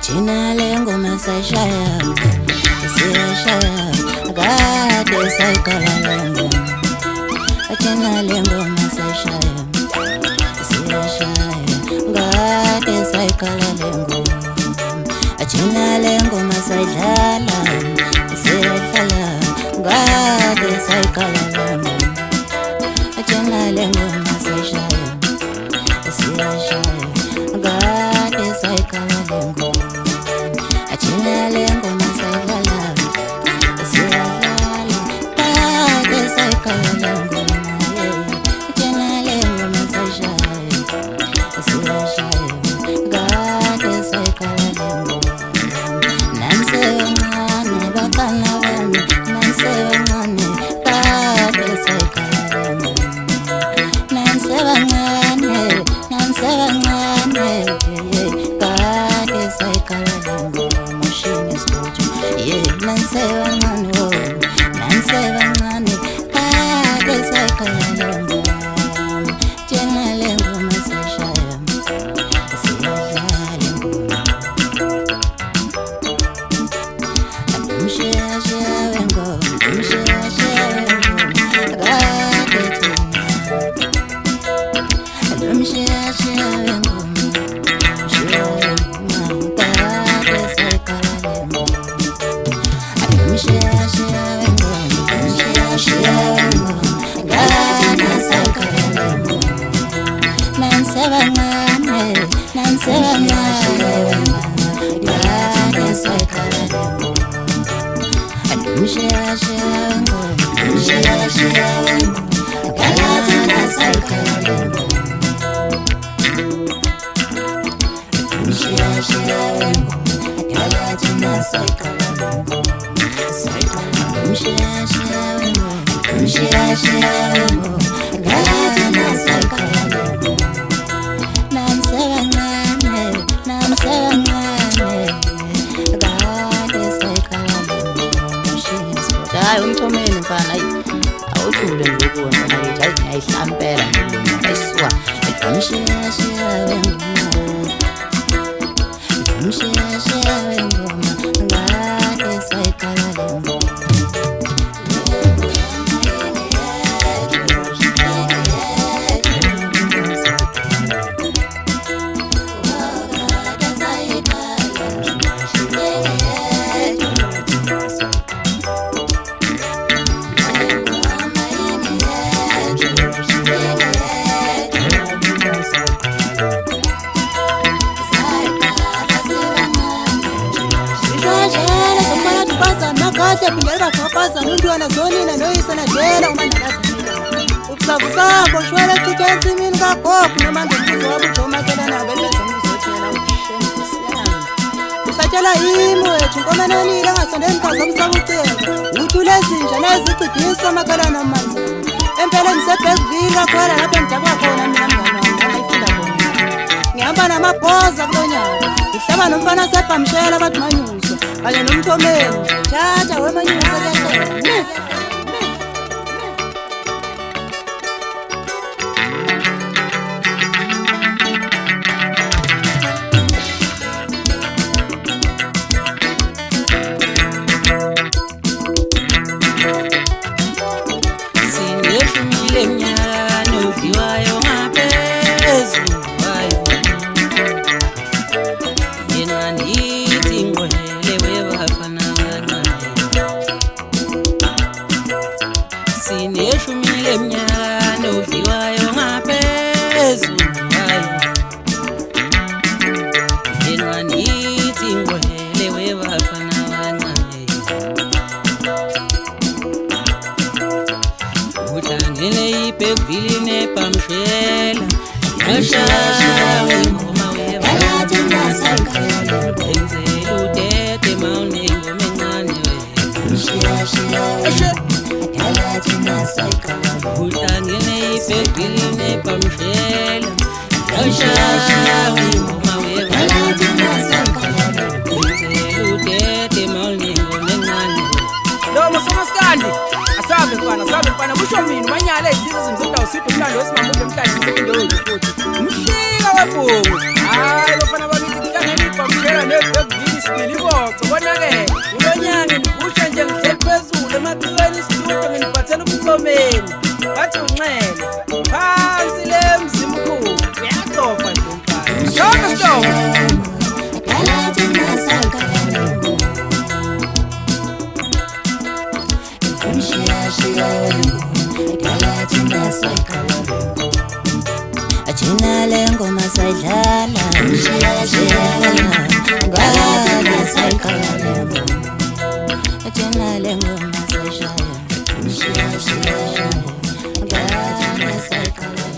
Thina le ngoma sayishaya, siyashaya, kade sayiqala le ngoma. Thina le ngoma sayishaya, siyashaya, kade sayiqala le ngoma. Thina le ngoma sayidlala, siyadlala, kade sayiqala le ngoma. Thina le ngoma sayishaya, siyashaya, kade sayiqala le ngoma. Thina le ngoma sayidlala, siyadlala, kade sayiqala le ngoma. Thina le ngoma sayishaya, siyashaya, kade sayiqala le ngoma. Nansi bancane bafana bami, nansi bancane kade sayiqala le ngoma. Nansi bancane kade sayiqala le ngoma. Nansi bancane kade sayiqala le ngoma. Thina le ngoma sayishaya, siyadlala ingoma. Umshiyashiya wengoma, umshiyashiya wengoma, kade thina. Umshiyashiya wengoma, umshiya wengoma, kade sayiqala le ngoma. Umshiyashiya wengoma, umshiyashiya wengoma, kade sayiqala le ngoma. Nansi bancane kade sayiqala le ngoma. Umshiyashiya wengoma, umshiyashiya wengoma, kade sayiqala le ngoma. Umshiyashiya wengoma, kade sayiqala le ngoma. Umshiyashiya wengoma, umshiyashiya wengoma, kade sayiqala le ngoma. Nansi bancane kade sayiqala le ngoma. Hayi umthomeni mfana, awuthule nje ukuwona mfana ngithi hayi ngiyayihlampela ayisuka. Umshiyashiya wengoma, umshiyashiya wengoma, kade sayiqala le ngoma. Kahle phindela baphaza untwana zonina noyisana dela uma ndakazimila. Ukusakho shwele tithenzi mini kagogo noma ngembuzo wabujomakela nabo bezomuzotshela ushemsiyana. Usatshela yimi wethu nkomanonile ngasondeni kaza busabucela. Uthule zinja nezicidisa makalana manzi. Empela ngisebhekville kakhona lapho engidaba khona mina mngani wami ayifunda khona. Ngihamba namabhoza kulonyaka. Ngihlaba nomfana sebhamshela abathi manyuso. Kanye nomthomeni. Chacha wemanyuso kahle. Sineshumile mnyaka noviwayo ngaphezulu wayo. Yena nithi ngwele webafana kancane. Sineshumile mnyaka noviwayo ngaphezulu wayo. Yena nithi ngwele webafana kancane. Uhlangene iBergville neBhamshela, yashaya ingoma webafana kancane. Enzela udede mawunengoma encane wena. Uhlangene iBergville neBhamshela, yashaya ingoma webafana kancane. Enzela udede mawunengoma encane. Lo musomaskandi asabe mfana kusho mina manyala ezizwe zimzoda usipho umlando wesimamule emhlanje indoyi futhi umshika webhungu. Hayi bafana bakithi kuhlangene iBhamshela neBergville. Isipiliboco konake ulonyanga ngibusha nje ngihleli phezulu emacikweni studio nginiphathela ubuthomeni bathi unxele phansi le mzimkhulu uyaxofa nje mfana shona stop Achina lengo masadlala ngala sayikhala Achina lengo masadlala ngala sayikhala